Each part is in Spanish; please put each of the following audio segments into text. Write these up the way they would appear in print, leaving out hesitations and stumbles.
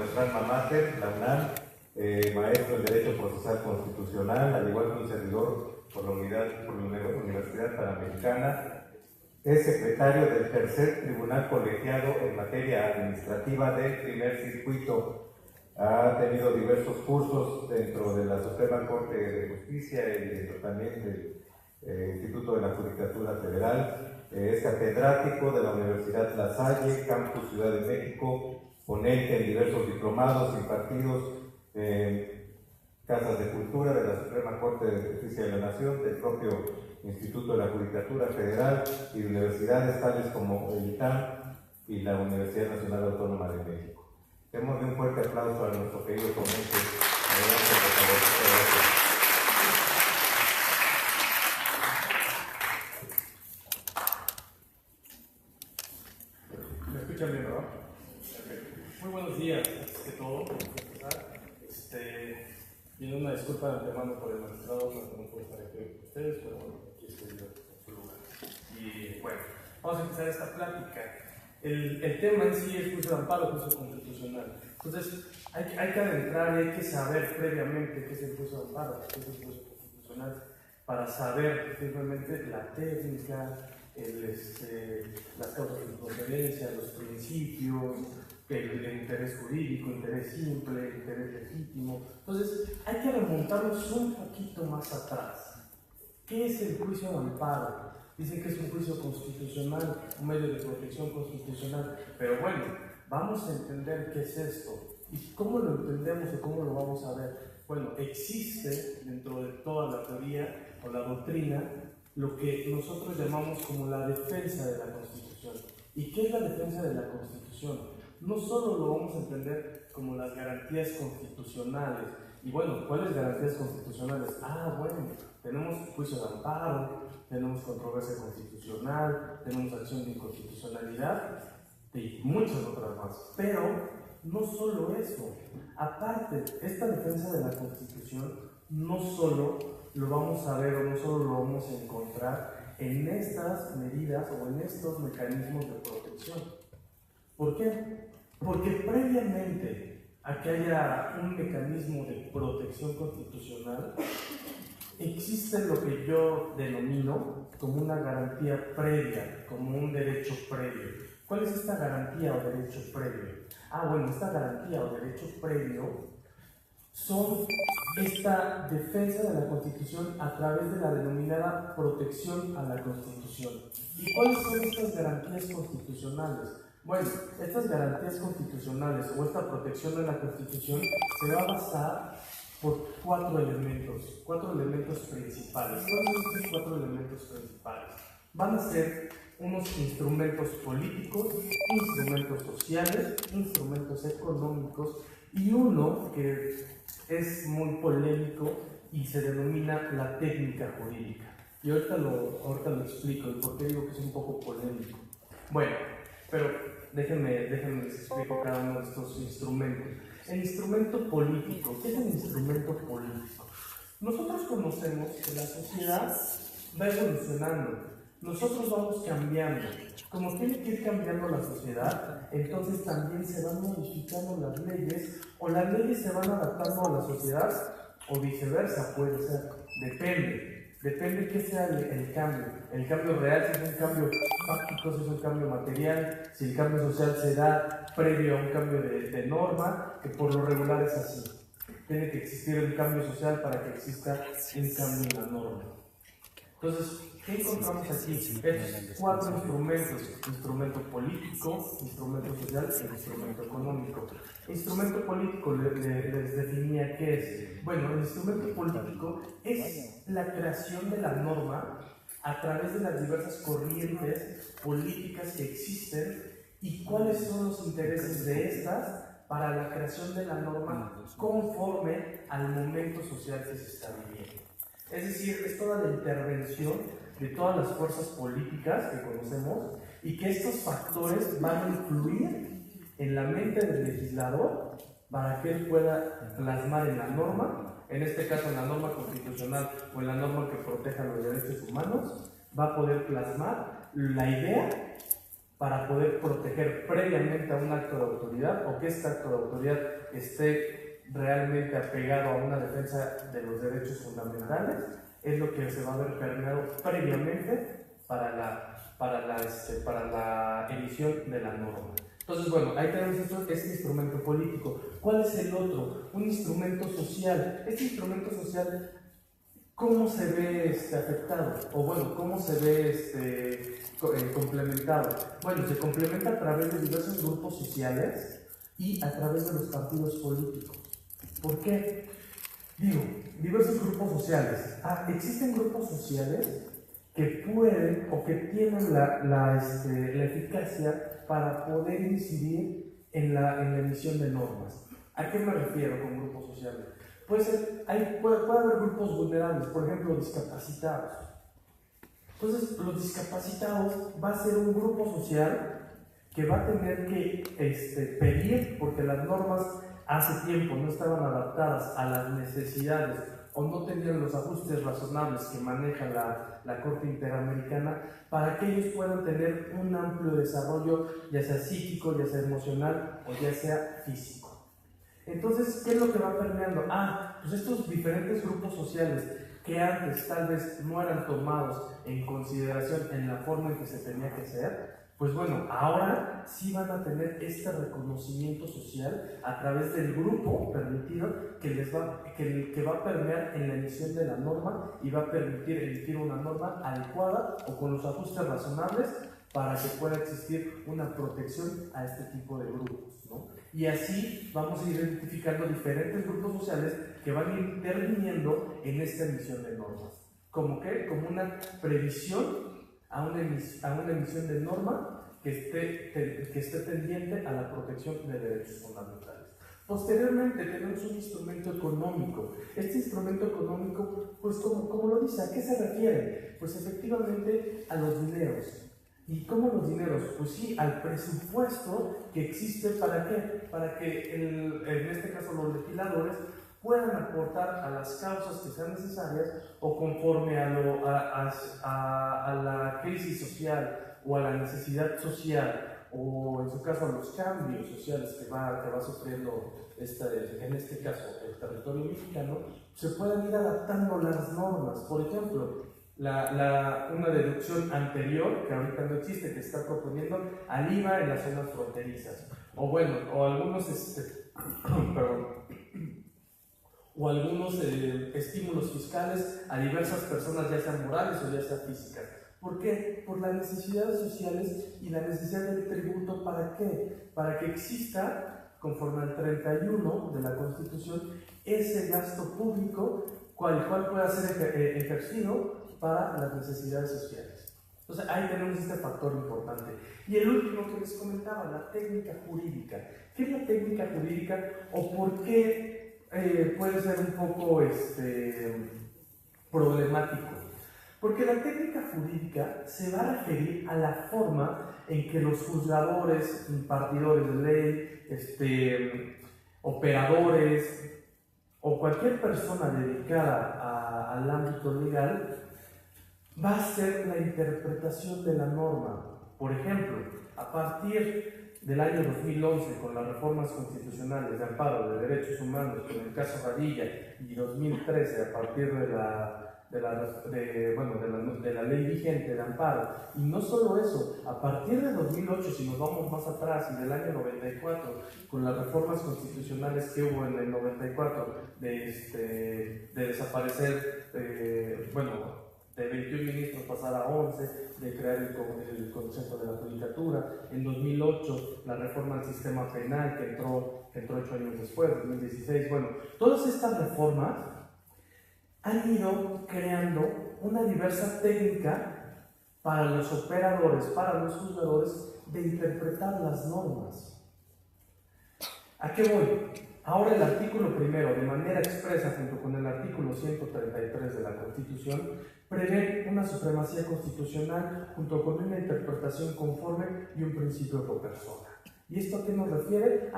nuestra alma mater, la UNAM, maestro en Derecho Procesal Constitucional, al igual que un servidor por la Universidad Panamericana. Es secretario del tercer tribunal colegiado en materia administrativa del primer circuito. Ha tenido diversos cursos dentro de la Suprema Corte de Justicia y dentro también del Instituto de la Judicatura Federal. Es catedrático de la Universidad La Salle, Campus Ciudad de México, ponente en diversos diplomados impartidos en casas de cultura de la Suprema Corte de Justicia de la Nación, del propio Instituto de la Judicatura Federal y de universidades tales como el ITAM y la Universidad Nacional Autónoma de México. Démosle un fuerte aplauso a nuestro querido ponente. Adelante, por favor. Gracias. ¿Me escuchan bien, verdad? Muy buenos días, antes que todo. Pido una disculpa de antemano por el magistrado, no puedo estar aquí con ustedes, pero bueno, aquí estoy yo en su lugar. Y bueno, vamos a empezar esta plática. El tema en sí es juicio de amparo, juicio constitucional. Entonces, hay que adentrar y hay que saber previamente qué es el juicio de amparo, qué es el juicio constitucional, para saber simplemente la técnica, las causas de procedencia, los principios, el interés jurídico, interés simple, interés legítimo. Entonces, hay que remontarnos un poquito más atrás. ¿Qué es el juicio de amparo? Dicen que es un juicio constitucional, un medio de protección constitucional, pero bueno, vamos a entender qué es esto. ¿Y cómo lo entendemos o cómo lo vamos a ver? Bueno, existe dentro de toda la teoría o la doctrina lo que nosotros llamamos como la defensa de la Constitución. ¿Y qué es la defensa de la Constitución? No solo lo vamos a entender como las garantías constitucionales. Y bueno, ¿cuáles garantías constitucionales? Bueno, tenemos juicio de amparo, tenemos controversia constitucional, tenemos acción de inconstitucionalidad y muchas otras más. Pero no solo eso. Aparte, esta defensa de la Constitución no solo lo vamos a ver o no solo lo vamos a encontrar en estas medidas o en estos mecanismos de protección. ¿Por qué? Porque previamente a que haya un mecanismo de protección constitucional, existe lo que yo denomino como una garantía previa, como un derecho previo. ¿Cuál es esta garantía o derecho previo? Bueno, esta garantía o derecho previo son esta defensa de la Constitución a través de la denominada protección a la Constitución. ¿Y cuáles son estas garantías constitucionales? Bueno, estas garantías constitucionales o esta protección de la Constitución se va a basar por cuatro elementos principales. ¿Cuáles son estos cuatro elementos principales? Van a ser unos instrumentos políticos, instrumentos sociales, instrumentos económicos y uno que es muy polémico y se denomina la técnica jurídica. Y ahorita lo explico y por qué digo que es un poco polémico. Bueno, pero déjenme les explico cada uno de estos instrumentos. El instrumento político. ¿Qué es el instrumento político? Nosotros conocemos que la sociedad va evolucionando. Nosotros vamos cambiando. Como tiene que ir cambiando la sociedad, entonces también se van modificando las leyes, o las leyes se van adaptando a la sociedad, o viceversa, puede ser. Depende qué sea el cambio. El cambio real, si es un cambio fáctico, si es un cambio material, si el cambio social se da previo a un cambio de norma, que por lo regular es así. Tiene que existir un cambio social para que exista un cambio en la norma. Entonces, ¿qué encontramos aquí? Estos cuatro instrumentos: instrumento político, instrumento social y instrumento económico. Instrumento político les definía qué es. Bueno, el instrumento político es la creación de la norma a través de las diversas corrientes políticas que existen y cuáles son los intereses de estas para la creación de la norma conforme al momento social que se está viviendo. Es decir, es toda la intervención de todas las fuerzas políticas que conocemos y que estos factores van a influir en la mente del legislador para que él pueda plasmar en la norma, en este caso en la norma constitucional o en la norma que proteja los derechos humanos, va a poder plasmar la idea para poder proteger previamente a un acto de autoridad o que este acto de autoridad esté realmente apegado a una defensa de los derechos fundamentales, es lo que se va a ver permeado previamente para la emisión de la norma. Entonces, bueno, ahí tenemos este instrumento político. ¿Cuál es el otro? Un instrumento social. Este instrumento social, ¿cómo se ve afectado? O bueno, ¿cómo se ve complementado? Bueno, se complementa a través de diversos grupos sociales y a través de los partidos políticos. ¿Por qué? Digo, diversos grupos sociales. Existen grupos sociales que pueden o que tienen la eficacia para poder incidir en la emisión de normas. ¿A qué me refiero con grupos sociales? Puede haber grupos vulnerables, por ejemplo, discapacitados. Entonces, los discapacitados va a ser un grupo social que va a tener que pedir, porque las normas hace tiempo no estaban adaptadas a las necesidades o no tenían los ajustes razonables que maneja la Corte Interamericana, para que ellos puedan tener un amplio desarrollo, ya sea psíquico, ya sea emocional o ya sea físico. Entonces, ¿qué es lo que va permeando? Pues estos diferentes grupos sociales que antes tal vez no eran tomados en consideración en la forma en que se tenía que hacer, pues bueno, ahora sí van a tener este reconocimiento social a través del grupo permitido que va a permear en la emisión de la norma y va a permitir emitir una norma adecuada o con los ajustes razonables para que pueda existir una protección a este tipo de grupos, ¿no? Y así vamos a ir identificando diferentes grupos sociales que van a ir interviniendo en esta emisión de normas. ¿Cómo qué? Como una previsión a una emisión de norma que esté tendiente a la protección de derechos fundamentales. Posteriormente tenemos un instrumento económico. Este instrumento económico, pues como lo dice, ¿a qué se refiere? Pues efectivamente a los dineros. ¿Y cómo los dineros? Pues sí, al presupuesto que existe. ¿Para qué? Para que en este caso los legisladores puedan aportar a las causas que sean necesarias o conforme a la crisis social o a la necesidad social o en su caso a los cambios sociales que va sufriendo en este caso el territorio mexicano, se puedan ir adaptando las normas. Por ejemplo, una deducción anterior que ahorita no existe, que está proponiendo al IVA en las zonas fronterizas, o bueno, o algunos o algunos estímulos fiscales a diversas personas, ya sean morales o ya sean físicas. ¿Por qué? Por las necesidades sociales y la necesidad del tributo. ¿Para qué? Para que exista, conforme al 31 de la Constitución, ese gasto público cual pueda ser ejercido para las necesidades sociales. Entonces ahí tenemos este factor importante. Y el último que les comentaba, la técnica jurídica. ¿Qué es la técnica jurídica o por qué puede ser un poco problemático? Porque la técnica jurídica se va a referir a la forma en que los juzgadores, impartidores de ley, operadores o cualquier persona dedicada al ámbito legal va a hacer la interpretación de la norma. Por ejemplo, a partir del año 2011, con las reformas constitucionales de amparo de derechos humanos, con el caso Radilla, y 2013, a partir de la ley vigente de amparo, y no solo eso, a partir de 2008, si nos vamos más atrás, y del año 94, con las reformas constitucionales que hubo en el 94, de desaparecer, de 21 ministros pasar a 11, de crear el Consejo de la Judicatura. En 2008, la reforma del sistema penal que entró 8 años después, 2016. Bueno, todas estas reformas han ido creando una diversa técnica para los operadores, para los juzgadores, de interpretar las normas. ¿A qué voy? Ahora el artículo primero, de manera expresa, junto con el artículo 133 de la Constitución, prevé una supremacía constitucional junto con una interpretación conforme y un principio pro persona. ¿Y esto a qué nos refiere?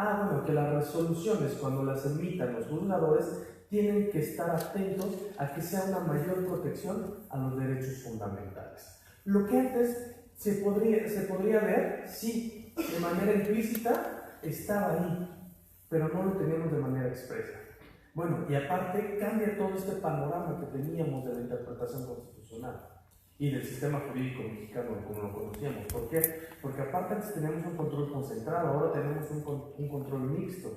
Que las resoluciones, cuando las emitan los juzgadores, tienen que estar atentos a que sea una mayor protección a los derechos fundamentales. Lo que antes ¿Se podría ver? Sí, de manera implícita estaba ahí, pero no lo teníamos de manera expresa. Bueno, y aparte cambia todo este panorama que teníamos de la interpretación constitucional y del sistema jurídico mexicano como lo conocíamos. ¿Por qué? Porque aparte antes teníamos un control concentrado, ahora tenemos un control mixto.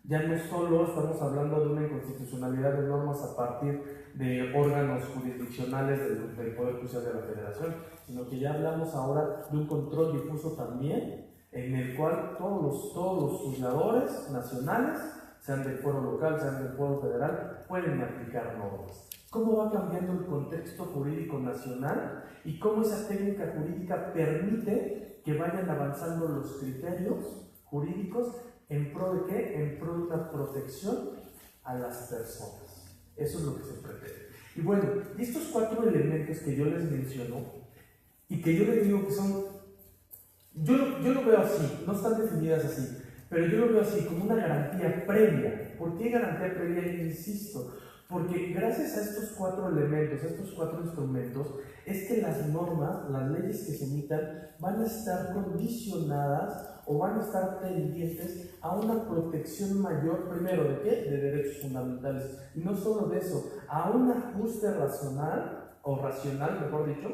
Ya no solo estamos hablando de una inconstitucionalidad de normas a partir de órganos jurisdiccionales del Poder Judicial de la Federación, sino que ya hablamos ahora de un control difuso también, en el cual todos los juzgadores nacionales, sean del foro local, sean del foro federal, pueden aplicar normas. ¿Cómo va cambiando el contexto jurídico nacional y cómo esa técnica jurídica permite que vayan avanzando los criterios jurídicos en pro de qué? En pro de una protección a las personas. Eso es lo que se pretende. Y bueno, estos 4 elementos que yo les menciono y que yo les digo que son, yo lo veo así, no están definidas así, pero yo lo veo así como una garantía previa. ¿Por qué garantía previa? Insisto, porque gracias a estos 4 elementos, a estos 4 instrumentos, es que las normas, las leyes que se emitan, van a estar condicionadas o van a estar pendientes a una protección mayor, primero, ¿de qué? De derechos fundamentales. Y no solo de eso, a un ajuste racional, o racional, mejor dicho,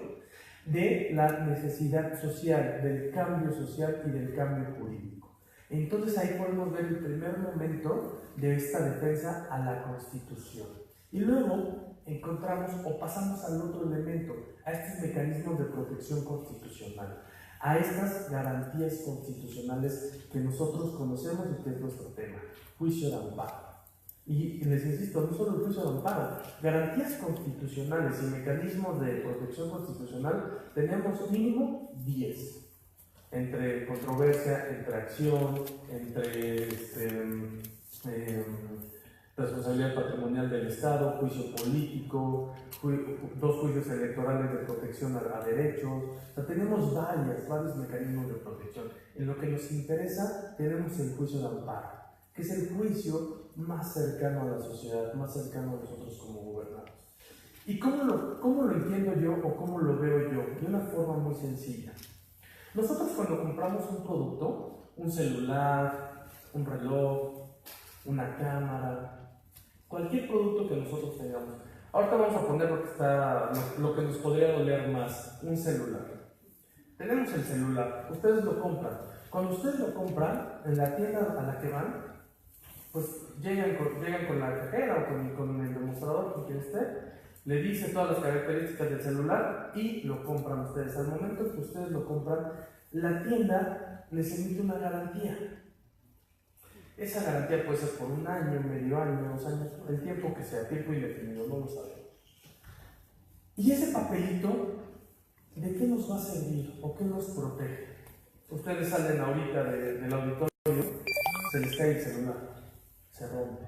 de la necesidad social, del cambio social y del cambio jurídico. Entonces ahí podemos ver el primer momento de esta defensa a la Constitución. Y luego encontramos o pasamos al otro elemento, a estos mecanismos de protección constitucional, a estas garantías constitucionales que nosotros conocemos y que es nuestro tema, juicio de amparo. Y les insisto, no solo el juicio de amparo, garantías constitucionales y mecanismos de protección constitucional tenemos mínimo 10. Entre controversia, entre acción, entre responsabilidad patrimonial del Estado, juicio político, 2 juicios electorales de protección a derechos. O sea, tenemos varios mecanismos de protección. En lo que nos interesa, tenemos el juicio de amparo, que es el juicio más cercano a la sociedad, más cercano a nosotros como gobernados. ¿Y cómo lo entiendo yo o cómo lo veo yo? De una forma muy sencilla. Nosotros cuando compramos un producto, un celular, un reloj, una cámara, cualquier producto que nosotros tengamos. Ahorita vamos a poner lo que nos podría doler más, un celular. Tenemos el celular, ustedes lo compran. Cuando ustedes lo compran, en la tienda a la que van, pues llegan con la cajera o con el demostrador, con quien esté, le dice todas las características del celular y lo compran ustedes. Al momento que ustedes lo compran, la tienda les emite una garantía. Esa garantía puede ser por 1 año, medio año, 2 años, el tiempo que sea, tiempo indefinido, no lo sabemos. ¿Y ese papelito de qué nos va a servir o qué nos protege? Ustedes salen ahorita del auditorio, se les cae el celular, se rompe,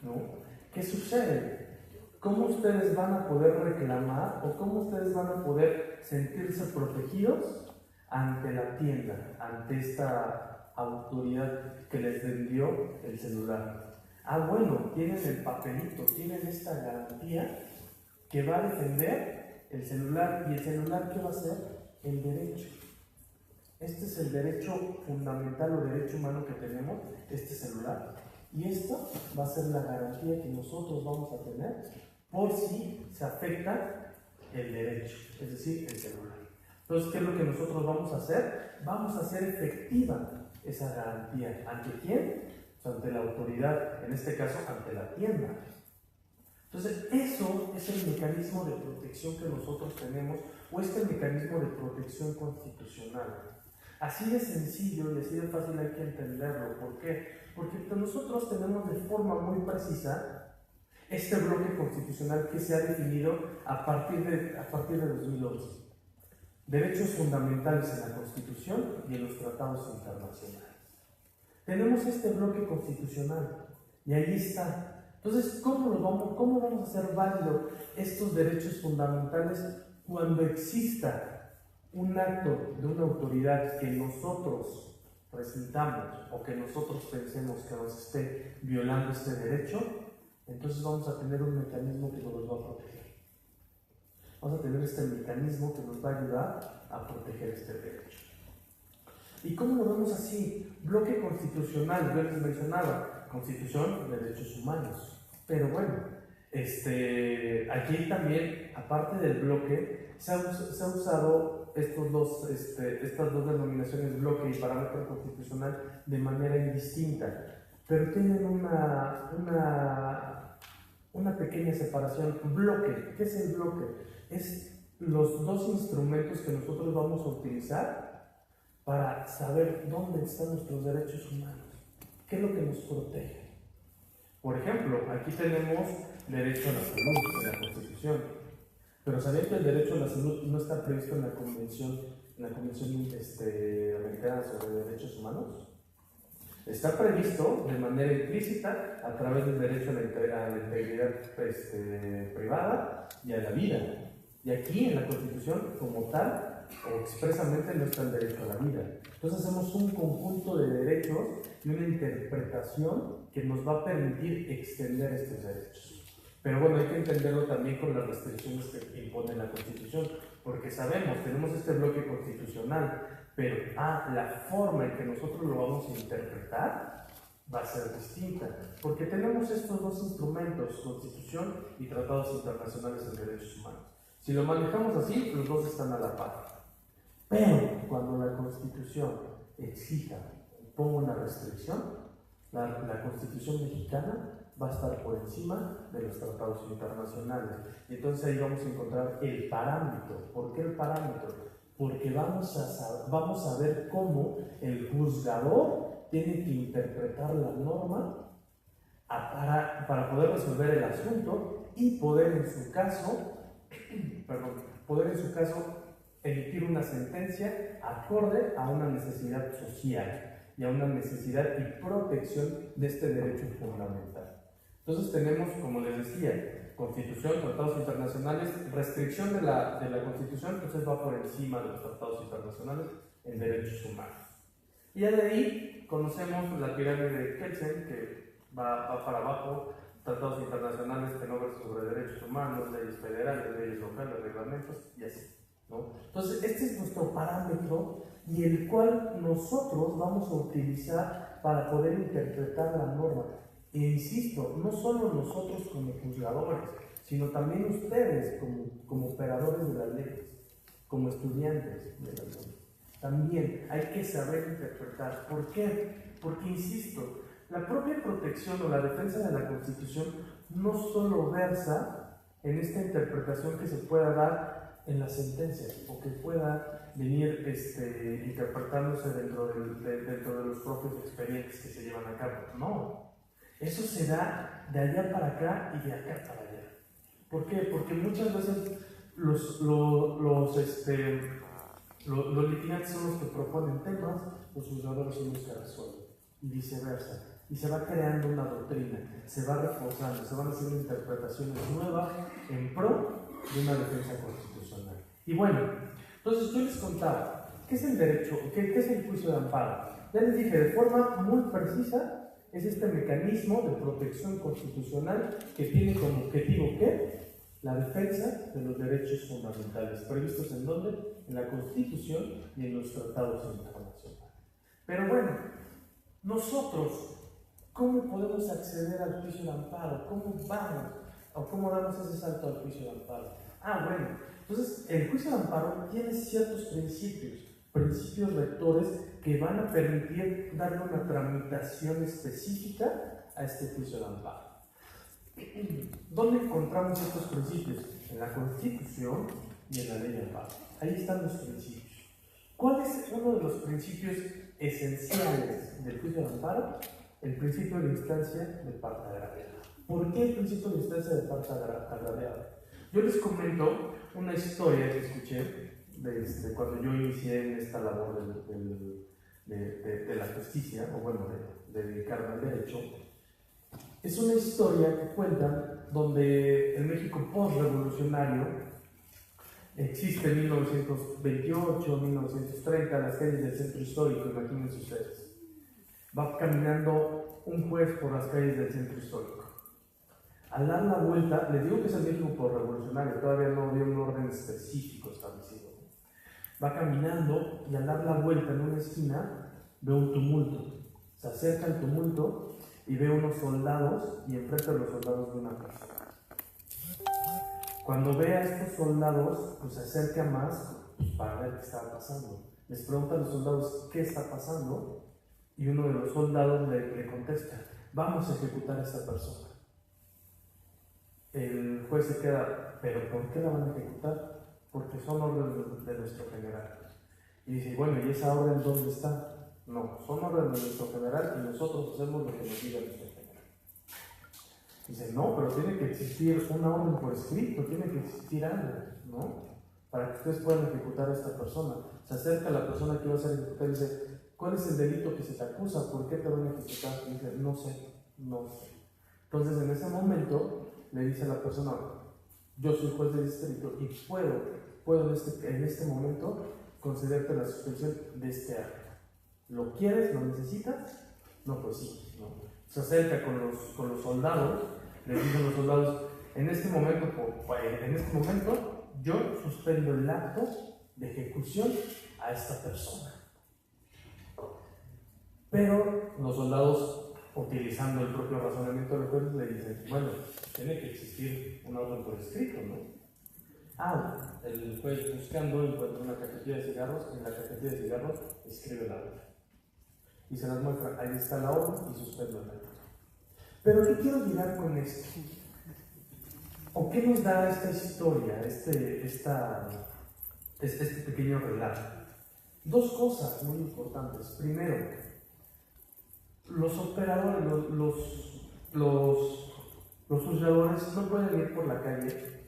¿no? ¿Qué sucede? ¿Cómo ustedes van a poder reclamar o cómo ustedes van a poder sentirse protegidos ante la tienda, ante esta autoridad que les vendió el celular? Bueno, tienen el papelito, tienen esta garantía que va a defender el celular. ¿Y el celular qué va a ser? El derecho. Este es el derecho fundamental o derecho humano que tenemos, este celular. Y esto va a ser la garantía que nosotros vamos a tener por si se afecta el derecho, es decir, el celular. Entonces, ¿qué es lo que nosotros vamos a hacer? Vamos a hacer efectiva esa garantía. ¿Ante quién? Pues ante la autoridad, en este caso, ante la tienda. Entonces, eso es el mecanismo de protección que nosotros tenemos, o este mecanismo de protección constitucional. Así de sencillo y así de fácil hay que entenderlo. ¿Por qué? Porque nosotros tenemos de forma muy precisa este bloque constitucional que se ha definido a partir de 2011. Derechos fundamentales en la Constitución y en los tratados internacionales. Tenemos este bloque constitucional y ahí está. Entonces, ¿cómo vamos a hacer válido estos derechos fundamentales cuando exista un acto de una autoridad que nosotros presentamos o que nosotros pensemos que nos esté violando este derecho? Entonces vamos a tener un mecanismo que nos va a proteger. vamos a tener este mecanismo que nos va a ayudar a proteger este derecho. ¿Y cómo lo vemos así? Bloque constitucional, yo les mencionaba, Constitución, derechos humanos. Pero bueno, aquí también, aparte del bloque, se ha usado estas dos denominaciones, bloque y parámetro constitucional, de manera indistinta, pero tienen una pequeña separación. Bloque, ¿qué es el bloque? Es los dos instrumentos que nosotros vamos a utilizar para saber dónde están nuestros derechos humanos, qué es lo que nos protege. Por ejemplo, aquí tenemos derecho a la salud en la Constitución, pero ¿sabían que el derecho a la salud no está previsto en la Convención Americana sobre Derechos Humanos? Está previsto de manera implícita a través del derecho a la integridad privada y a la vida. Y aquí en la Constitución, como tal, o expresamente, no está el derecho a la vida. Entonces hacemos un conjunto de derechos y una interpretación que nos va a permitir extender estos derechos. Pero bueno, hay que entenderlo también con las restricciones que impone la Constitución, porque sabemos, tenemos este bloque constitucional, pero la forma en que nosotros lo vamos a interpretar va a ser distinta, porque tenemos estos dos instrumentos, Constitución y tratados internacionales de derechos humanos. Si lo manejamos así, los dos están a la par. Pero cuando la Constitución exija, ponga una restricción, la Constitución mexicana va a estar por encima de los tratados internacionales. Y entonces ahí vamos a encontrar el parámetro. ¿Por qué el parámetro? Porque vamos a ver cómo el juzgador tiene que interpretar la norma para poder resolver el asunto y poder en su caso emitir una sentencia acorde a una necesidad social y a una necesidad y protección de este derecho fundamental. Entonces tenemos, como les decía, Constitución, tratados internacionales, restricción de la Constitución, entonces va por encima de los tratados internacionales en derechos humanos. Y ya de ahí conocemos la pirámide de Kelsen, que va para abajo, tratados internacionales que no versan sobre derechos humanos, leyes federales, leyes locales, reglamentos y así, ¿no? Entonces, este es nuestro parámetro y el cual nosotros vamos a utilizar para poder interpretar la norma. E insisto, no solo nosotros como juzgadores, sino también ustedes como operadores de las leyes, como estudiantes de las leyes. También hay que saber interpretar. ¿Por qué? Porque, insisto, la propia protección o la defensa de la Constitución no solo versa en esta interpretación que se pueda dar en las sentencias o que pueda venir interpretándose dentro de los propios expedientes que se llevan a cabo. No, eso se da de allá para acá y de acá para allá. ¿Por qué? Porque muchas veces los litigantes son los que proponen temas, los juzgadores son los que resuelven, y viceversa. Y se va creando una doctrina, se va reforzando, se van haciendo interpretaciones nuevas en pro de una defensa constitucional. Y bueno, entonces yo les contaba, ¿qué es el derecho? ¿Qué es el juicio de amparo? Ya les dije, de forma muy precisa, es este mecanismo de protección constitucional que tiene como objetivo, ¿qué? La defensa de los derechos fundamentales, previstos ¿en dónde? En la Constitución y en los tratados internacionales. Pero bueno, nosotros, ¿cómo podemos acceder al juicio de amparo? ¿Cómo vamos? ¿O cómo damos ese salto al juicio de amparo? Bueno, entonces el juicio de amparo tiene ciertos principios rectores que van a permitir darle una tramitación específica a este juicio de amparo. ¿Dónde encontramos estos principios? En la Constitución y en la ley de amparo. Ahí están los principios. ¿Cuál es uno de los principios esenciales del juicio de amparo? El principio de instancia de parte agraviada. ¿Por qué el principio de instancia de parte agraviada? Yo les comento una historia que escuché de cuando yo inicié en esta labor de la justicia, o bueno, de dedicarme al derecho. Es una historia que cuentan donde el México post-revolucionario existe en 1928, 1930, las calles del centro histórico, imagínense ustedes. Va caminando un juez por las calles del centro histórico. Al dar la vuelta, les digo que es el México por revolucionario, todavía no había un orden específico establecido. Va caminando y al dar la vuelta en una esquina ve un tumulto. Se acerca al tumulto y ve unos soldados y enfrente de los soldados ve una persona. Cuando ve a estos soldados, pues se acerca más para ver qué estaba pasando. Les pregunta a los soldados qué está pasando y uno de los soldados le contesta: vamos a ejecutar a esta persona. El juez se queda: ¿pero por qué la van a ejecutar? Porque son órdenes de nuestro general. Y dice: bueno, ¿y esa orden dónde está? No, son órdenes de nuestro general y nosotros hacemos lo que nos diga nuestro general. Dice: no, pero tiene que existir una orden por escrito, tiene que existir algo, ¿no? Para que ustedes puedan ejecutar a esta persona. Se acerca a la persona que va a ser ejecutada y dice: ¿cuál es el delito que se te acusa? ¿Por qué te van a ejecutar? Y dice: no sé. Entonces, en ese momento, le dice a la persona: yo soy juez de distrito y puedo en este momento concederte la suspensión de este acto. ¿Lo quieres? ¿Lo necesitas? No, pues sí, ¿no? Se acerca con los soldados, le dicen los soldados: en este momento yo suspendo el acto de ejecución a esta persona. Pero los soldados, utilizando el propio razonamiento de los jueces, le dicen: bueno, tiene que existir un orden por escrito, ¿no? El juez, buscando, encuentra una cajetilla de cigarros, en la cajetilla de cigarros escribe la orden y se las muestra: ahí está la orden y suspendo el acto. Pero ¿qué quiero llegar con esto? ¿O qué nos da esta historia, este pequeño relato? Dos cosas muy importantes. Primero, los operadores, los juzgadores no pueden ir por la calle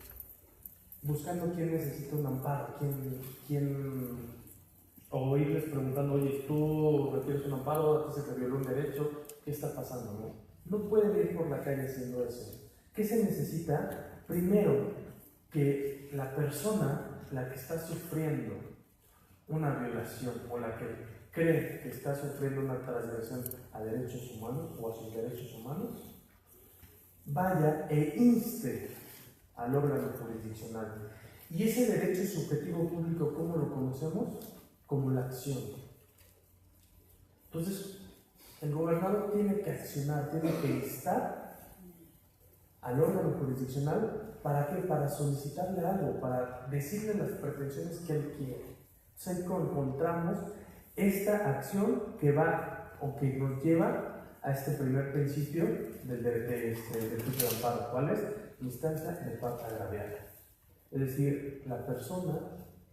buscando quién necesita un amparo, o irles preguntando: oye, ¿tú requieres un amparo? ¿A ti se te violó un derecho? ¿Qué está pasando? No pueden ir por la calle haciendo eso. ¿Qué se necesita? Primero, que la persona, la que está sufriendo una violación o la que cree que está sufriendo una transgresión a derechos humanos o a sus derechos humanos, vaya e inste al órgano jurisdiccional. Y ese derecho subjetivo público, ¿cómo lo conocemos? Como la acción. Entonces, el gobernador tiene que accionar, tiene que instar al órgano jurisdiccional. ¿Para qué? Para solicitarle algo, para decirle las pretensiones que él quiere. Entonces, encontramos esta acción que va o que nos lleva a este primer principio del juicio de amparo. ¿Cuál es? Instancia de parte agraviada. Es decir, la persona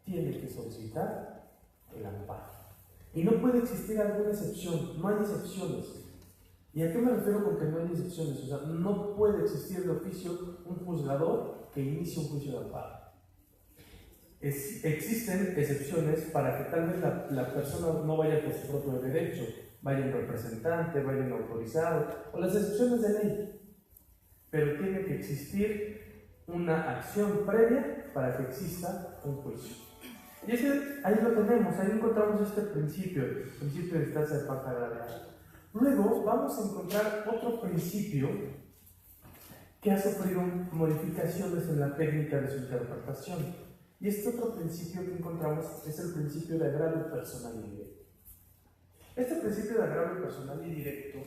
tiene que solicitar el amparo. Y no puede existir alguna excepción, no hay excepciones. ¿Y a qué me refiero con que no hay excepciones? O sea, no puede existir de oficio un juzgador que inicie un juicio de amparo. Existen excepciones para que tal vez la persona no vaya por su propio derecho, vaya un representante, vaya un autorizado, o las excepciones de ley. Pero tiene que existir una acción previa para que exista un juicio. Y ahí lo tenemos, ahí encontramos este principio de instancia de parte agraviada. Luego vamos a encontrar otro principio que ha sufrido modificaciones en la técnica de su interpretación. Y este otro principio que encontramos es el principio de agravio personal y directo. Este principio de agravio personal y directo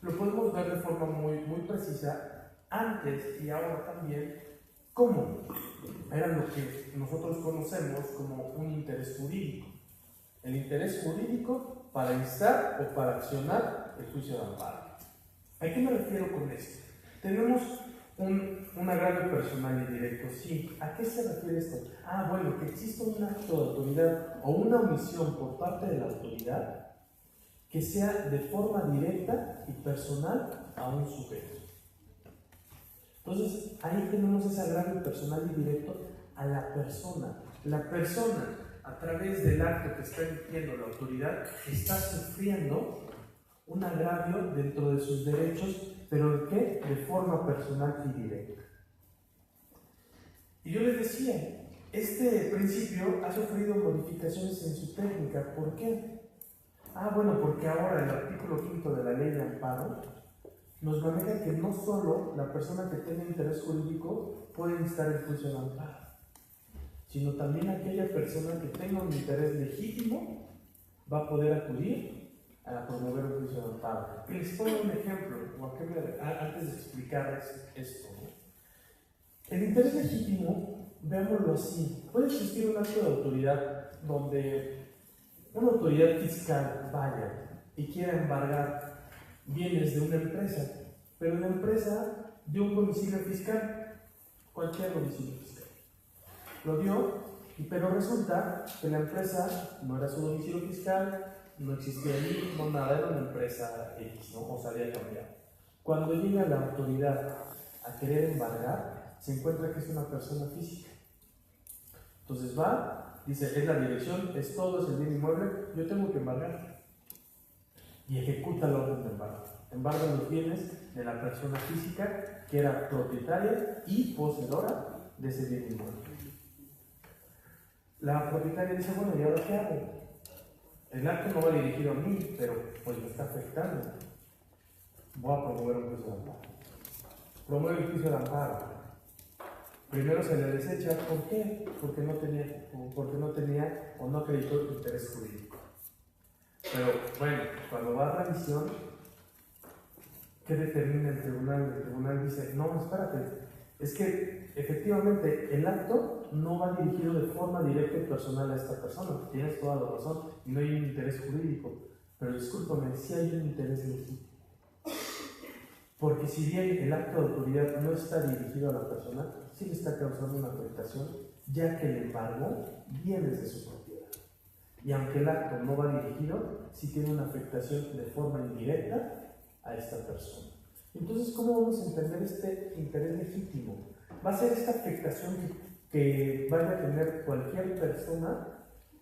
lo podemos ver de forma muy precisa antes y ahora también como era lo que nosotros conocemos como un interés jurídico. El interés jurídico para instar o para accionar el juicio de amparo. ¿A qué me refiero con esto? Tenemos un agravio personal y directo, sí. ¿A qué se refiere esto? Bueno, que exista un acto de autoridad o una omisión por parte de la autoridad que sea de forma directa y personal a un sujeto. Entonces, ahí tenemos ese agravio personal y directo a la persona. La persona, a través del acto que está emitiendo la autoridad, está sufriendo un agravio dentro de sus derechos, pero ¿de qué? De forma personal y directa. Y yo les decía, este principio ha sufrido modificaciones en su técnica. ¿Por qué? Bueno, porque ahora el artículo 5 de la ley de amparo nos maneja que no solo la persona que tenga interés jurídico puede instar el juicio de amparo, sino también aquella persona que tenga un interés legítimo va a poder acudir a promover un juicio de amparo. Y les pongo un ejemplo, antes de explicarles esto, ¿no? El interés legítimo, veámoslo así, puede existir un acto de autoridad donde una autoridad fiscal vaya y quiera embargar bienes de una empresa, pero la empresa dio un domicilio fiscal, cualquier domicilio fiscal. Lo dio, pero resulta que la empresa no era su domicilio fiscal, no existía allí, no nada, era una empresa X, ¿no? O se había cambiado. Cuando llega la autoridad a querer embargar, se encuentra que es una persona física. Entonces va, dice, es la dirección, es todo, es el bien inmueble, yo tengo que embargar. Y ejecuta la orden de embargo. Embarga los bienes de la persona física que era propietaria y poseedora de ese bien inmueble. La propietaria dice, bueno, ¿y ahora qué hago? El acto no va dirigido a mí, pero pues me está afectando. Voy a promover un juicio de amparo. Promueve el juicio de amparo. Primero se le desecha, ¿por qué? Porque no tenía o no acreditó el interés jurídico. Pero bueno, cuando va a revisión, ¿qué determina el tribunal? El tribunal dice, no, espérate, es que efectivamente el acto no va dirigido de forma directa y personal a esta persona, tienes toda la razón, y no hay un interés jurídico, pero discúlpame, sí hay un interés legítimo. Porque si bien el acto de autoridad no está dirigido a la persona, sí le está causando una afectación, ya que el embargo viene de su propiedad. Y aunque el acto no va dirigido, sí tiene una afectación de forma indirecta a esta persona. Entonces, ¿cómo vamos a entender este interés legítimo? Va a ser esta afectación que vaya a tener cualquier persona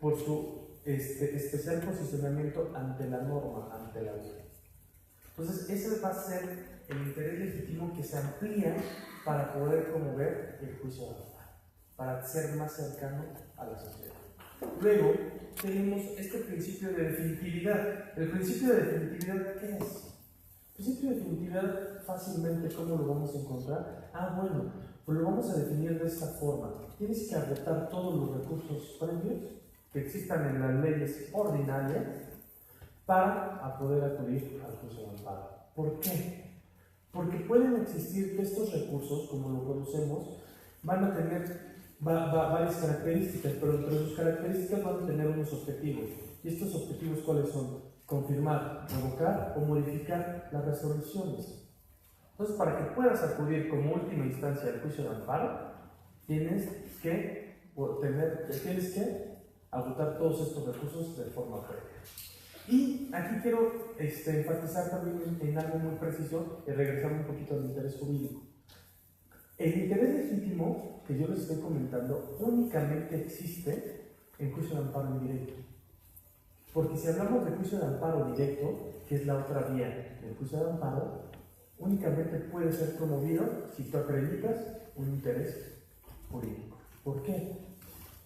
por su especial posicionamiento ante la norma, ante la ley. Entonces, ese va a ser el interés legítimo que se amplía para poder promover el juicio de amparo, para ser más cercano a la sociedad. Luego, tenemos este principio de definitividad. ¿El principio de definitividad qué es? El principio de definitividad, fácilmente, ¿cómo lo vamos a encontrar? Bueno, pues lo vamos a definir de esta forma. Tienes que agotar todos los recursos previos que existan en las leyes ordinarias para poder acudir al juicio de amparo. ¿Por qué? Porque pueden existir que estos recursos, como lo conocemos, van a tener varias características, pero entre sus características van a tener unos objetivos. ¿Y estos objetivos cuáles son? Confirmar, revocar o modificar las resoluciones. Entonces, para que puedas acudir como última instancia al juicio de amparo, tienes que agotar todos estos recursos de forma previa. Y aquí quiero enfatizar también en algo muy preciso y regresar un poquito al interés jurídico. El interés legítimo que yo les estoy comentando únicamente existe en juicio de amparo indirecto. Porque si hablamos de juicio de amparo directo, que es la otra vía del juicio de amparo, únicamente puede ser promovido si tú acreditas un interés jurídico. ¿Por qué?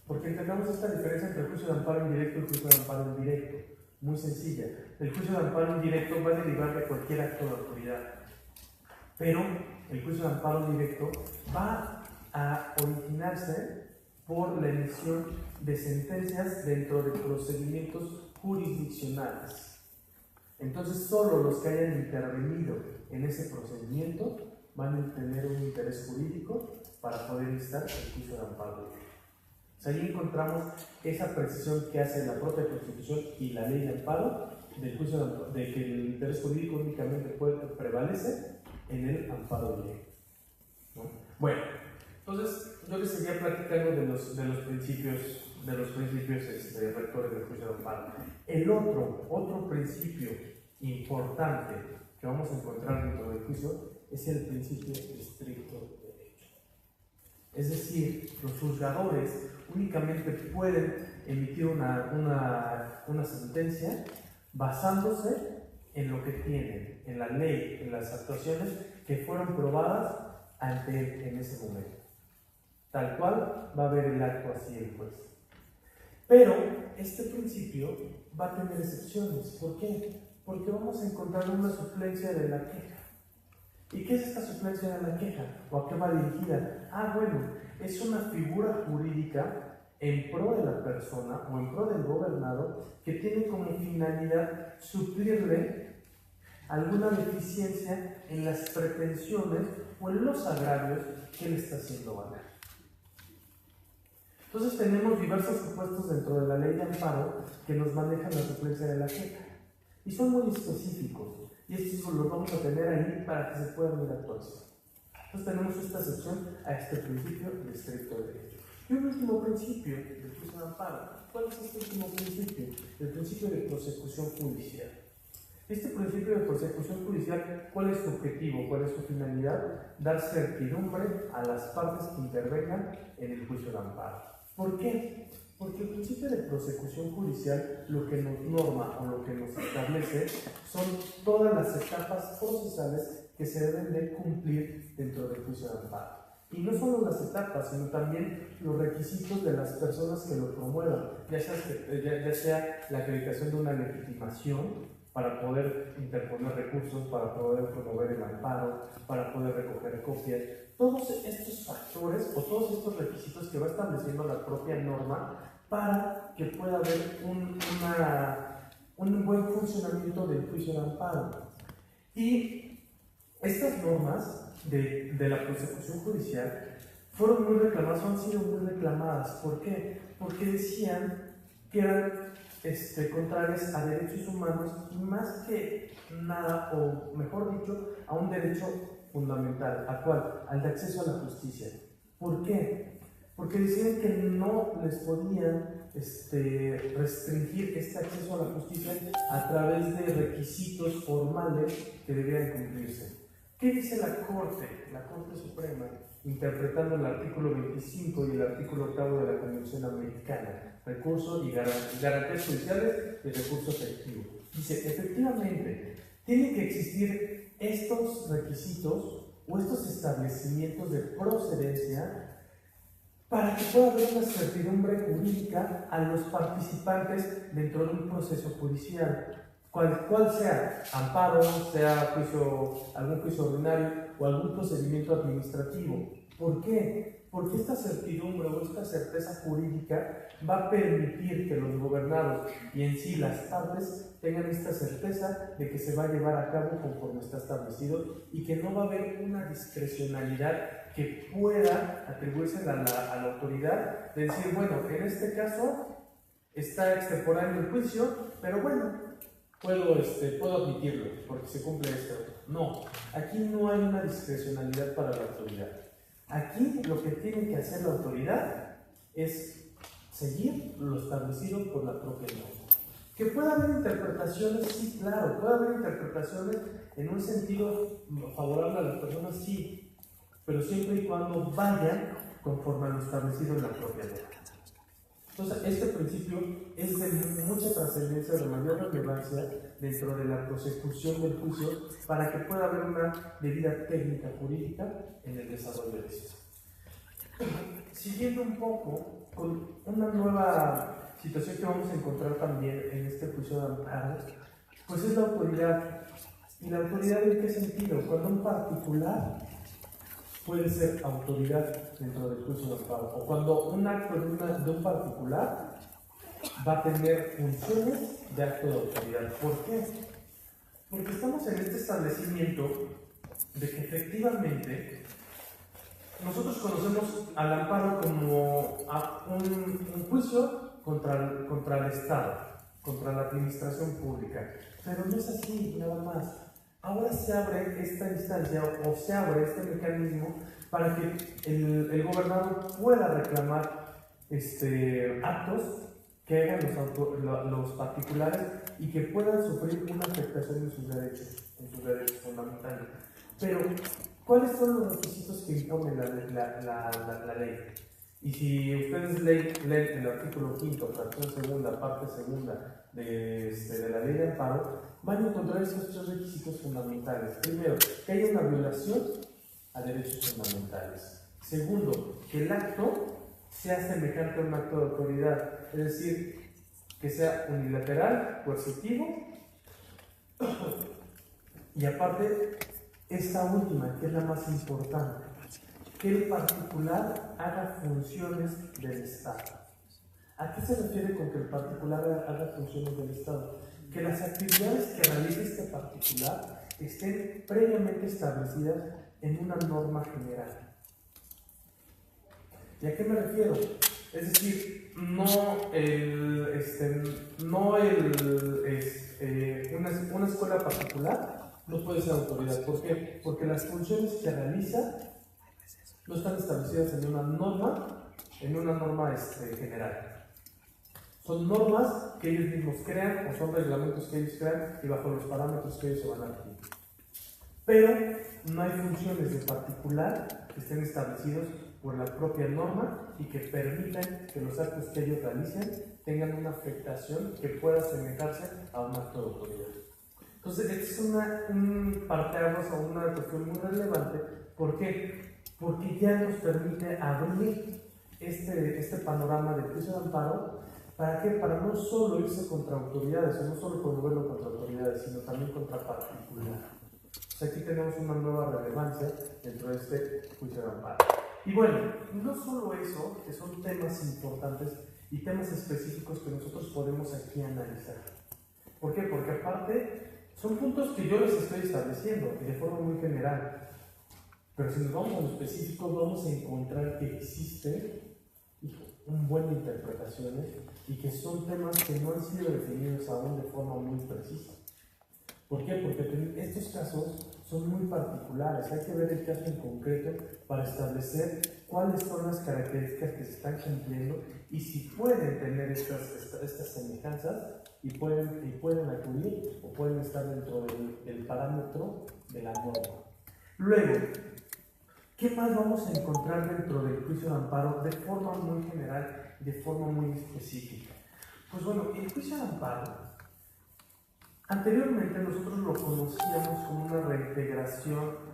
Porque entendamos esta diferencia entre el juicio de amparo indirecto y el juicio de amparo indirecto. Muy sencilla. El juicio de amparo indirecto va a derivar de cualquier acto de autoridad. Pero el juicio de amparo directo va a originarse por la emisión de sentencias dentro de procedimientos jurisdiccionales. Entonces, solo los que hayan intervenido en ese procedimiento van a tener un interés jurídico para poder instar el juicio de amparo directo. Ahí encontramos esa precisión que hace la propia Constitución y la ley de amparo del juicio de que el interés jurídico únicamente prevalece en el amparo directo, ¿no? Bueno, entonces yo les seguía platicando de los principios rectores del juicio de amparo. El otro principio importante que vamos a encontrar dentro del juicio es el principio estricto de derecho. Es decir, los juzgadores únicamente pueden emitir una sentencia basándose en lo que tienen, en la ley, en las actuaciones que fueron probadas ante él en ese momento. Tal cual va a ver el acto así el juez. Pero este principio va a tener excepciones. ¿Por qué? Porque vamos a encontrar una suplencia de la queja. ¿Y qué es esta suplencia de la queja? ¿O a qué va dirigida? Ah, bueno, es una figura jurídica en pro de la persona o en pro del gobernado que tiene como finalidad suplirle alguna deficiencia en las pretensiones o en los agravios que le está haciendo valer. Entonces tenemos diversos supuestos dentro de la ley de amparo que nos manejan la suplencia de la queja y son muy específicos y estos los vamos a tener ahí para que se puedan ir actualizando. Entonces tenemos esta excepción a este principio de estricto derecho. Y un último principio del juicio de amparo. ¿Cuál es este último principio? El principio de prosecución judicial. Este principio de prosecución judicial, ¿cuál es su objetivo? ¿Cuál es su finalidad? Dar certidumbre a las partes que intervengan en el juicio de amparo. ¿Por qué? Porque el principio de prosecución judicial lo que nos norma o lo que nos establece son todas las etapas procesales que se deben de cumplir dentro del juicio de amparo. Y no solo las etapas, sino también los requisitos de las personas que lo promuevan, ya sea la acreditación de una legitimación para poder interponer recursos, para poder promover el amparo, para poder recoger copias. Todos estos factores o todos estos requisitos que va estableciendo la propia norma para que pueda haber un buen funcionamiento del juicio de amparo. Y estas normas de la prosecución judicial fueron muy reclamadas, han sido muy reclamadas. ¿Por qué? Porque decían que eran contrarias a derechos humanos y más que nada, o mejor dicho, a un derecho fundamental. ¿A cuál? Al de acceso a la justicia. ¿Por qué? Porque decían que no les podían restringir este acceso a la justicia a través de requisitos formales que debían cumplirse. ¿Qué dice la Corte Suprema, interpretando el artículo 25 y el artículo 8 de la Convención Americana? Recursos y garantías judiciales y recurso efectivo. Dice, efectivamente, tienen que existir estos requisitos o estos establecimientos de procedencia para que pueda haber una certidumbre jurídica a los participantes dentro de un proceso judicial. Cual sea amparo, sea algún juicio ordinario o algún procedimiento administrativo. ¿Por qué? Porque esta certidumbre o esta certeza jurídica va a permitir que los gobernados y en sí las partes tengan esta certeza de que se va a llevar a cabo conforme está establecido y que no va a haber una discrecionalidad que pueda atribuirse a la autoridad de decir, bueno, en este caso está extemporáneo el juicio, pero bueno, puedo admitirlo porque se cumple esto. No, aquí no hay una discrecionalidad para la autoridad. Aquí lo que tiene que hacer la autoridad es seguir lo establecido por la propia norma. Que pueda haber interpretaciones, sí, claro, puede haber interpretaciones en un sentido favorable a las personas, sí, pero siempre y cuando vayan conforme a lo establecido en la propia norma. Entonces, este principio es de mucha trascendencia, de mayor relevancia dentro de la prosecución del juicio para que pueda haber una debida técnica jurídica en el desarrollo de esto. Siguiendo un poco con una nueva situación que vamos a encontrar también en este juicio de amparo, pues es la autoridad. ¿Y la autoridad en qué sentido? Cuando un particular puede ser autoridad dentro del juicio de amparo, o cuando un acto de un particular va a tener funciones de acto de autoridad. ¿Por qué? Porque estamos en este establecimiento de que efectivamente nosotros conocemos al amparo como un juicio contra el Estado, contra la administración pública, pero no es así, nada más. Ahora se abre esta instancia o se abre este mecanismo para que el gobernador pueda reclamar actos que hagan los particulares y que puedan sufrir una afectación en sus derechos fundamentales. Pero, ¿cuáles son los requisitos que impone la ley? Y si ustedes leen el artículo 5, fracción segunda, parte segunda de la ley de amparo, van a encontrar esos tres requisitos fundamentales. Primero, que haya una violación a derechos fundamentales. Segundo, que el acto sea semejante a un acto de autoridad, es decir, que sea unilateral, coercitivo, y aparte esta última, que es la más importante, que el particular haga funciones del Estado. ¿A qué se refiere con que el particular haga funciones del Estado? Que las actividades que realice este particular estén previamente establecidas en una norma general. ¿Y a qué me refiero? Es decir, una escuela particular no puede ser autoridad. ¿Por qué? Porque las funciones que realiza no están establecidas en una norma general. Son normas que ellos mismos crean o son reglamentos que ellos crean y bajo los parámetros que ellos se van a regir. Pero no hay funciones de particular que estén establecidos por la propia norma y que permitan que los actos que ellos realicen tengan una afectación que pueda asemejarse a un acto de autoridad. Entonces, esta es un parteaguas o una cuestión muy relevante. ¿Por qué? Porque ya nos permite abrir este panorama de juicio de amparo. ¿Para qué? Para no solo irse contra autoridades, o no solo promoverlo contra autoridades, sino también contra particulares. Aquí tenemos una nueva relevancia dentro de este juicio de amparo. Y bueno, no solo eso, que son temas importantes y temas específicos que nosotros podemos aquí analizar. ¿Por qué? Porque aparte son puntos que yo les estoy estableciendo y de forma muy general. Pero si nos vamos a lo específico, vamos a encontrar que existe un buen de interpretaciones y que son temas que no han sido definidos aún de forma muy precisa. ¿Por qué? Porque estos casos son muy particulares. Hay que ver el caso en concreto para establecer cuáles son las características que se están cumpliendo y si pueden tener estas semejanzas y pueden acudir o pueden estar dentro del parámetro de la norma. Luego, ¿qué más vamos a encontrar dentro del juicio de amparo de forma muy general y de forma muy específica? Pues bueno, el juicio de amparo, anteriormente nosotros lo conocíamos como una reintegración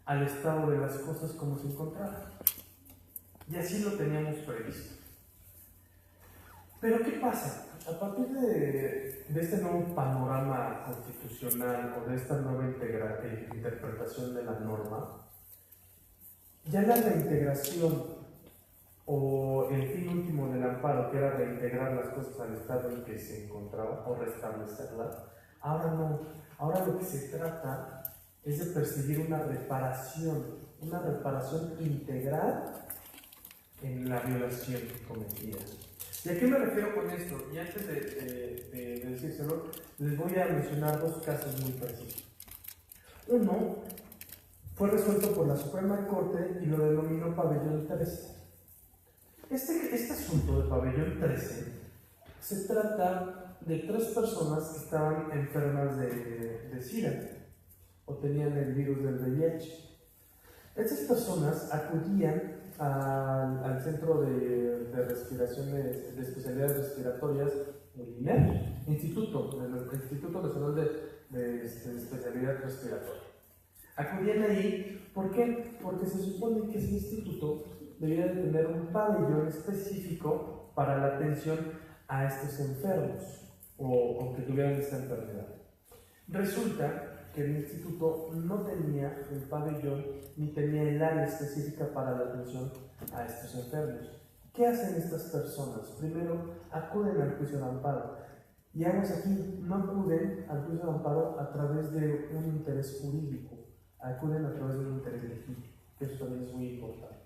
al estado de las cosas como se encontraba. Y así lo teníamos previsto. Pero ¿qué pasa? A partir de este nuevo panorama constitucional o de esta nueva interpretación de la norma, ya la reintegración o el fin último del amparo, que era reintegrar las cosas al estado en que se encontraba o restablecerlas, ahora no. Ahora lo que se trata es de perseguir una reparación integral en la violación cometida. ¿Y a qué me refiero con esto? Y antes de decírselo, les voy a mencionar dos casos muy precisos. Uno fue resuelto por la Suprema Corte y lo denominó Pabellón 13. Este asunto de Pabellón 13 se trata de 3 personas que estaban enfermas de SIDA o tenían el virus del VIH. Estas personas acudían al Centro de Respiración de Especialidades Respiratorias, el INER, Instituto Nacional de Especialidad Respiratoria. Acudían ahí, ¿por qué? Porque se supone que ese instituto debía de tener un pabellón específico para la atención a estos enfermos o que tuvieran esta enfermedad. Resulta que el instituto no tenía el pabellón ni tenía el área específica para la atención a estos enfermos. ¿Qué hacen estas personas? Primero, acuden al juicio de amparo. Y vamos aquí, no acuden al juicio de amparo a través de un interés jurídico, acuden a través de un interés legítimo, que eso también es muy importante.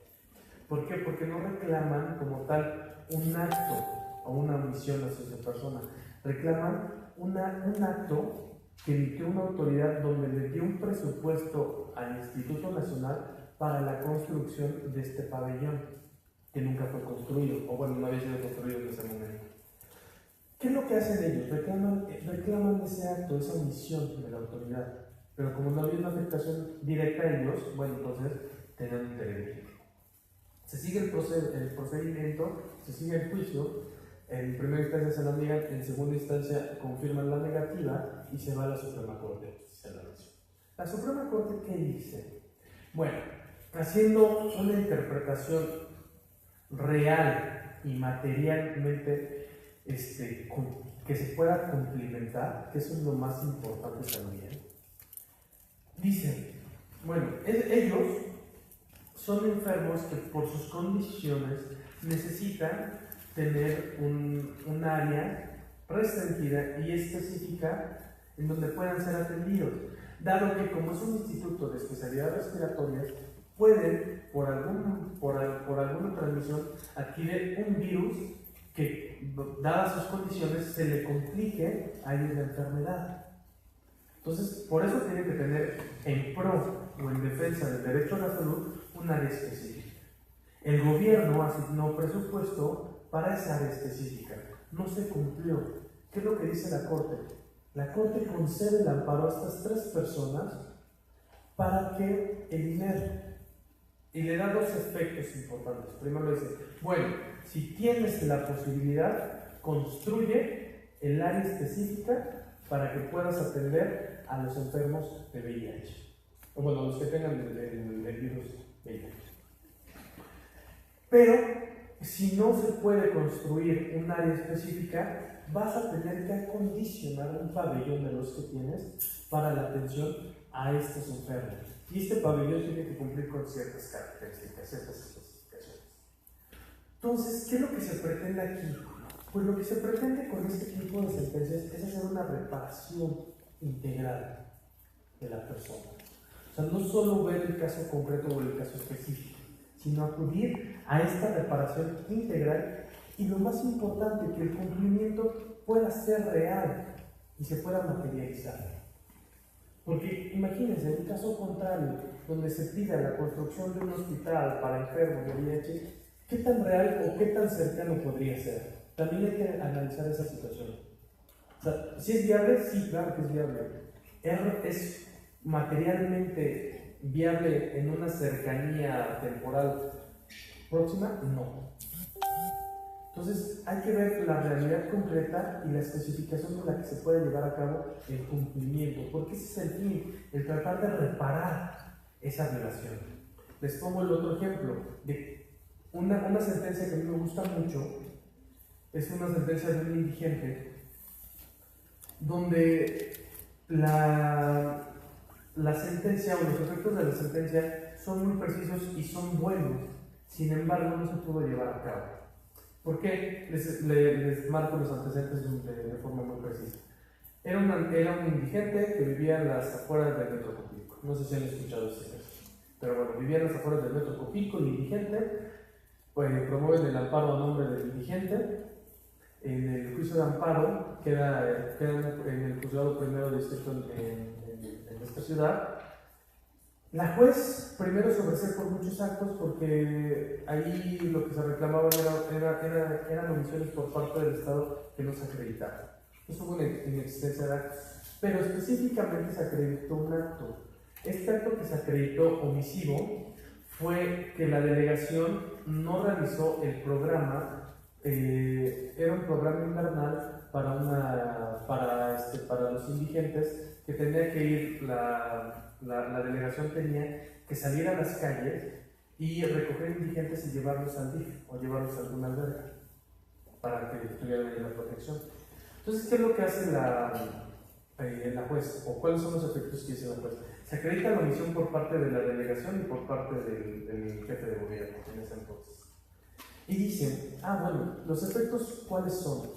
¿Por qué? Porque no reclaman como tal un acto o una omisión hacia esa persona, reclaman un acto que emitió una autoridad donde le dio un presupuesto al Instituto Nacional para la construcción de este pabellón, que nunca fue construido, o bueno, no había sido construido en ese momento. ¿Qué es lo que hacen ellos? Reclaman ese acto, esa omisión de la autoridad, pero como no había una afectación directa a ellos, bueno, entonces tenían un interés. Se sigue el procedimiento, se sigue el juicio. En primera instancia se la niegan, en segunda instancia confirman la negativa y se va a la Suprema Corte. La Suprema Corte, ¿qué dice? Bueno, haciendo una interpretación real y materialmente que se pueda cumplimentar, que eso es lo más importante también, Dicen, bueno, ellos son enfermos que por sus condiciones necesitan tener un área restringida y específica en donde puedan ser atendidos, dado que como es un instituto de especialidades respiratorias, pueden, por alguna transmisión, adquirir un virus que, dadas sus condiciones, se le complique a ellos la enfermedad. Entonces, por eso tienen que tener en pro o en defensa del derecho a la salud un área específica. El gobierno asignó presupuesto para esa área específica. No se cumplió. ¿Qué es lo que dice la Corte? La Corte concede el amparo a estas 3 personas para que el INER, y le da 2 efectos importantes. Primero dice, bueno, si tienes la posibilidad, construye el área específica para que puedas atender a los enfermos de VIH. O bueno, los que tengan el virus VIH. Pero, si no se puede construir un área específica, vas a tener que acondicionar un pabellón de los que tienes para la atención a estos enfermos. Y este pabellón tiene que cumplir con ciertas características, ciertas especificaciones. Entonces, ¿qué es lo que se pretende aquí? Pues lo que se pretende con este tipo de sentencias es hacer una reparación integral de la persona. O sea, no solo ver el caso concreto o el caso específico, sino acudir a esta reparación integral y lo más importante, que el cumplimiento pueda ser real y se pueda materializar. Porque imagínense, en un caso contrario, donde se pida la construcción de un hospital para enfermos de VIH, ¿qué tan real o qué tan cercano podría ser? También hay que analizar esa situación. O sea, ¿si es viable? Sí, claro que es viable. ¿Es materialmente viable en una cercanía temporal próxima? No. Entonces hay que ver la realidad concreta y la especificación con la que se puede llevar a cabo el cumplimiento, porque ese es el fin, el tratar de reparar esa violación. Les pongo el otro ejemplo de una sentencia que a mí me gusta mucho. Es una sentencia de un indigente donde la sentencia o los efectos de la sentencia son muy precisos y son buenos, sin embargo no se pudo llevar a cabo. ¿Por qué? Les marco los antecedentes de forma muy precisa. Era un indigente que vivía en las afueras del Metro Copilco. No sé si han escuchado este caso, pero bueno, vivía en las afueras del Metro Copilco, el indigente, pues promueven el amparo a nombre del indigente. En el juicio de amparo queda en el juzgado primero de distrito en esta ciudad. La juez primero sobreseó por muchos actos porque ahí lo que se reclamaba eran omisiones por parte del Estado que no se acreditaban. Eso fue una inexistencia de actos, pero específicamente se acreditó un acto. Este acto que se acreditó omisivo fue que la delegación no realizó el programa. Era un programa invernal para los indigentes que tenía que ir, la delegación tenía que salir a las calles y recoger indigentes y llevarlos al DIF o llevarlos a algún albergue para que tuvieran ahí la protección. Entonces, ¿qué es lo que hace la juez? ¿O cuáles son los efectos que dice la juez? Se acredita la omisión por parte de la delegación y por parte del jefe de gobierno en ese entonces. Y dicen, bueno, los efectos ¿cuáles son?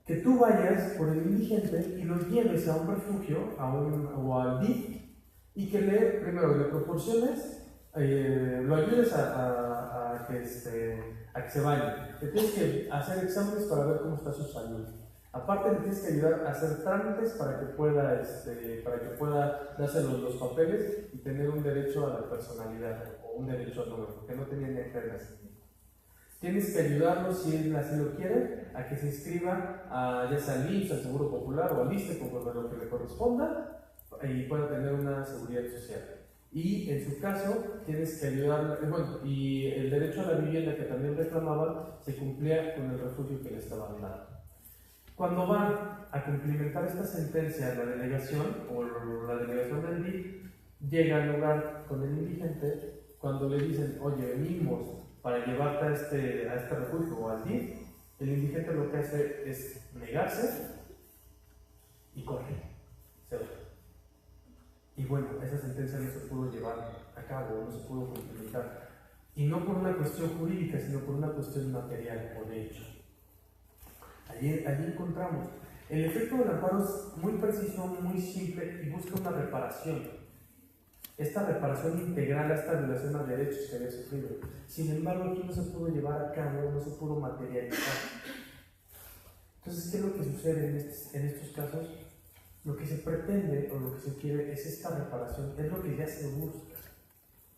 Que tú vayas por el indigente y lo lleves a un refugio o al DIF y que primero le proporciones, lo ayudes a que se bañe. Le tienes que hacer exámenes para ver cómo está su salud. Aparte le tienes que ayudar a hacer trámites para que pueda darse los papeles y tener un derecho a la personalidad o un derecho al nombre, porque no tenía ni acta de nacimiento. Tienes que ayudarlo, si él así lo quiere, a que se inscriba ya sea al IMSS, al Seguro Popular o al ISSSTE, conforme lo que le corresponda, y pueda tener una seguridad social. Y en su caso, tienes que ayudarlo, y el derecho a la vivienda que también reclamaba se cumplía con el refugio que le estaban dando. Cuando van a cumplimentar esta sentencia la delegación o la delegación del DIF, llega al lugar con el indigente. Cuando le dicen, oye, venimos para llevarte a este refugio o al DIF, el indigente lo que hace es negarse y corre. Se va. Y bueno, esa sentencia no se pudo llevar a cabo, no se pudo cumplimentar. Y no por una cuestión jurídica, sino por una cuestión material o de hecho. Allí encontramos. El efecto del amparo es muy preciso, muy simple y busca una reparación. Esta reparación integral a esta violación a derechos que había sufrido. Sin embargo, aquí no se pudo llevar a cabo, no se pudo materializar. Entonces, ¿qué es lo que sucede en estos casos? Lo que se pretende o lo que se quiere es esta reparación, es lo que ya se busca,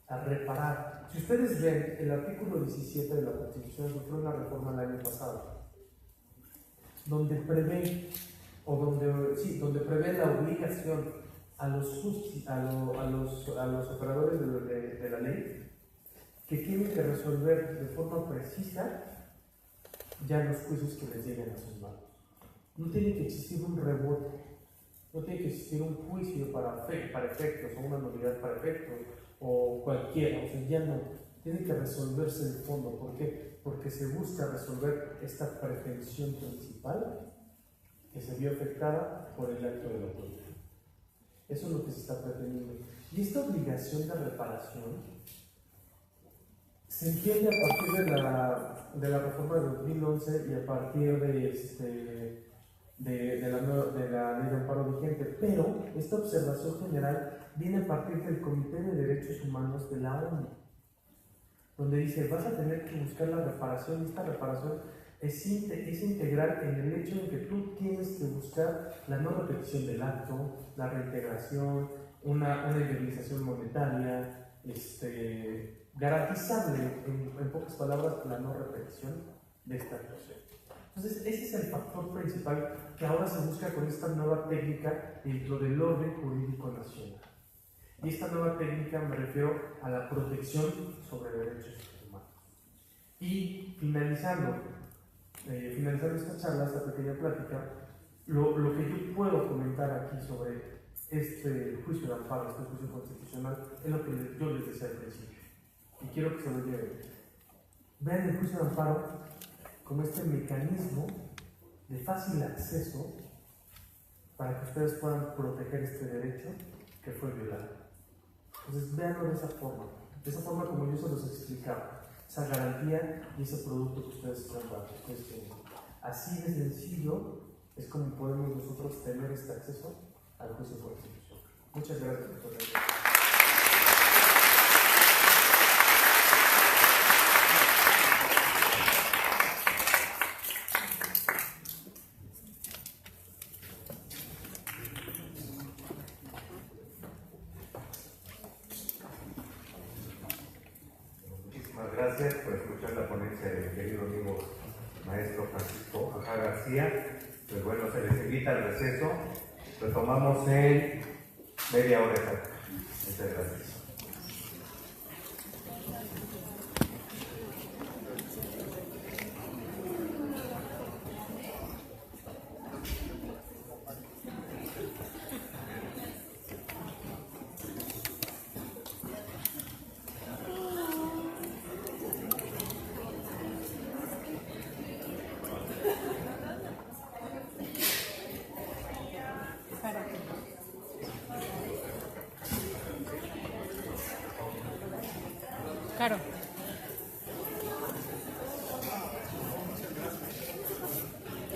a reparar. Si ustedes ven, el artículo 17 de la Constitución sufrió una reforma el año pasado, donde prevé, donde prevé la obligación a los operadores de la ley que tienen que resolver de forma precisa ya los juicios que les lleguen a sus manos. No tiene que existir un rebote, no tiene que existir un juicio para efectos o una nulidad para efectos o cualquiera, o sea, ya no. Tiene que resolverse el fondo. ¿Por qué? Porque se busca resolver esta pretensión principal que se vio afectada por el acto de la autoridad. Eso es lo que se está pretendiendo. Y esta obligación de reparación se entiende a partir de la reforma de 2011 y a partir de la ley de amparo vigente, pero esta observación general viene a partir del Comité de Derechos Humanos de la ONU, donde dice, vas a tener que buscar la reparación, y esta reparación es integral en el hecho de que tú tienes que buscar la no repetición del acto, la reintegración, una indemnización monetaria, garantizable, en pocas palabras, la no repetición de esta actuación. Entonces, ese es el factor principal que ahora se busca con esta nueva técnica dentro del orden jurídico nacional. Y esta nueva técnica me refiero a la protección sobre derechos humanos. Y finalizando esta charla, esta pequeña plática, lo que yo puedo comentar aquí sobre este juicio de amparo, este juicio constitucional, es lo que yo les decía al principio. Y quiero que se lo lleven. Vean el juicio de amparo como este mecanismo de fácil acceso para que ustedes puedan proteger este derecho que fue violado. Entonces, véanlo de esa forma como yo se los explicaba, esa garantía y ese producto que ustedes compran. Así de sencillo es como podemos nosotros tener este acceso al juicio constitucional. Muchas gracias por eso. Gracias por escuchar la ponencia del querido amigo maestro Francisco Aja García. Pues bueno, se les invita al receso. Retomamos en media hora exacta. Muchas gracias. Claro.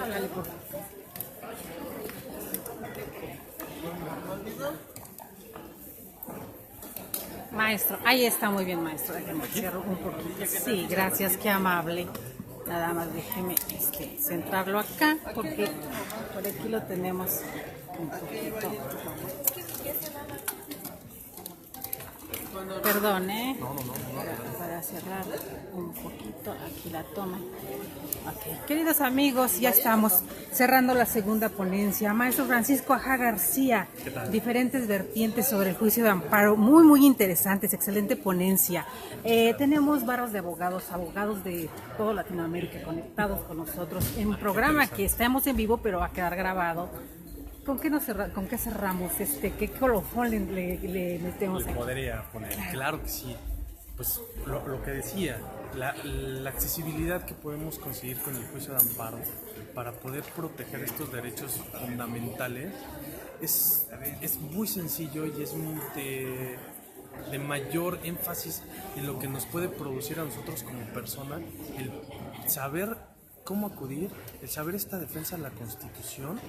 Háblale, por favor. Maestro, ahí está muy bien, maestro. Déjeme cierro un poquito. Sí, gracias, qué amable. Nada más déjeme centrarlo acá, porque por aquí lo tenemos un poquito. Perdón, para cerrar un poquito aquí la toma. Okay. Queridos amigos, ya estamos cerrando la segunda ponencia. Maestro Francisco Aja García, diferentes vertientes sobre el juicio de amparo, muy interesantes, excelente ponencia. Tenemos varios de abogados de toda Latinoamérica conectados con nosotros en un programa que estamos en vivo, pero va a quedar grabado. ¿Con qué cerramos? ¿Qué colofón le metemos aquí? Podría poner, claro que sí. Pues lo que decía, la accesibilidad que podemos conseguir con el juicio de amparo para poder proteger estos derechos fundamentales es muy sencillo y es de mayor énfasis en lo que nos puede producir a nosotros como persona, el saber cómo acudir, el saber esta defensa de la Constitución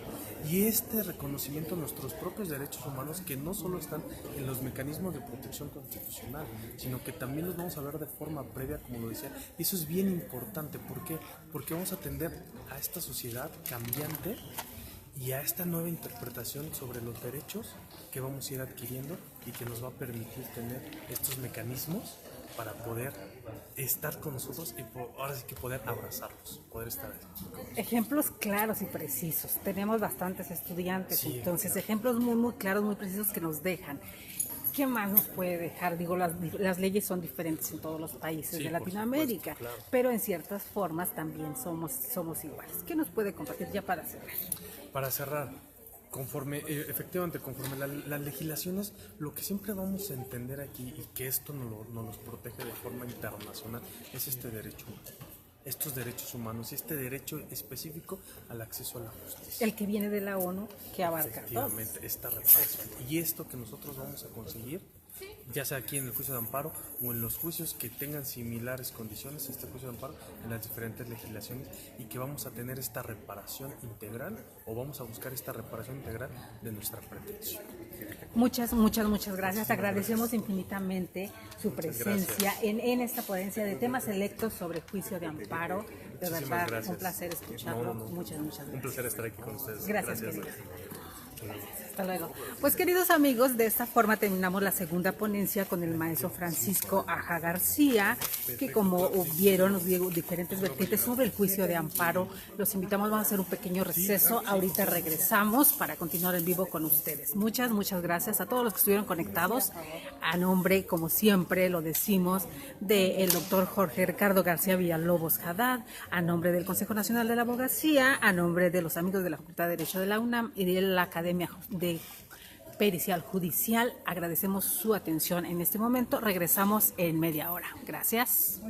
y este reconocimiento de nuestros propios derechos humanos, que no solo están en los mecanismos de protección constitucional, sino que también los vamos a ver de forma previa, como lo decía, y eso es bien importante. ¿Por qué? Porque vamos a atender a esta sociedad cambiante y a esta nueva interpretación sobre los derechos que vamos a ir adquiriendo y que nos va a permitir tener estos mecanismos para poder estar con nosotros y ahora sí que poder abrazarlos, poder estar aquí. Ejemplos claros y precisos. Tenemos bastantes estudiantes, Sí, entonces claro. ejemplos muy, muy claros, muy precisos que nos dejan. ¿Qué más nos puede dejar? Digo, las leyes son diferentes en todos los países Sí, de por Latinoamérica, supuesto, claro. pero en ciertas formas también somos iguales. ¿Qué nos puede compartir ya para cerrar? Para cerrar, efectivamente, conforme las legislaciones, lo que siempre vamos a entender aquí y que esto nos protege de forma internacional es este derecho humano, estos derechos humanos y este derecho específico al acceso a la justicia. El que viene de la ONU, que abarca todo. Efectivamente, esta reparación. Y esto que nosotros vamos a conseguir, ya sea aquí en el juicio de amparo o en los juicios que tengan similares condiciones, este juicio de amparo en las diferentes legislaciones, y que vamos a tener esta reparación integral o vamos a buscar esta reparación integral de nuestra pretensión. Muchas gracias. Agradecemos infinitamente su presencia en esta ponencia de temas selectos sobre juicio de amparo. De Muchísimas verdad, gracias. un placer escucharlo. No. Muchas Un gracias. placer estar aquí con ustedes. Gracias, querida. Hasta luego. Pues queridos amigos, de esta forma terminamos la segunda ponencia con el maestro Francisco Aja García, que como vieron nos dio diferentes vertientes sobre el juicio de amparo. Los invitamos, vamos a hacer un pequeño receso, ahorita regresamos para continuar en vivo con ustedes. Muchas gracias a todos los que estuvieron conectados, a nombre, como siempre lo decimos, del doctor Jorge Ricardo García Villalobos Haddad, a nombre del Consejo Nacional de la Abogacía, a nombre de los amigos de la Facultad de Derecho de la UNAM y de la Academia de Pericial Judicial. Agradecemos su atención en este momento. Regresamos en media hora. Gracias.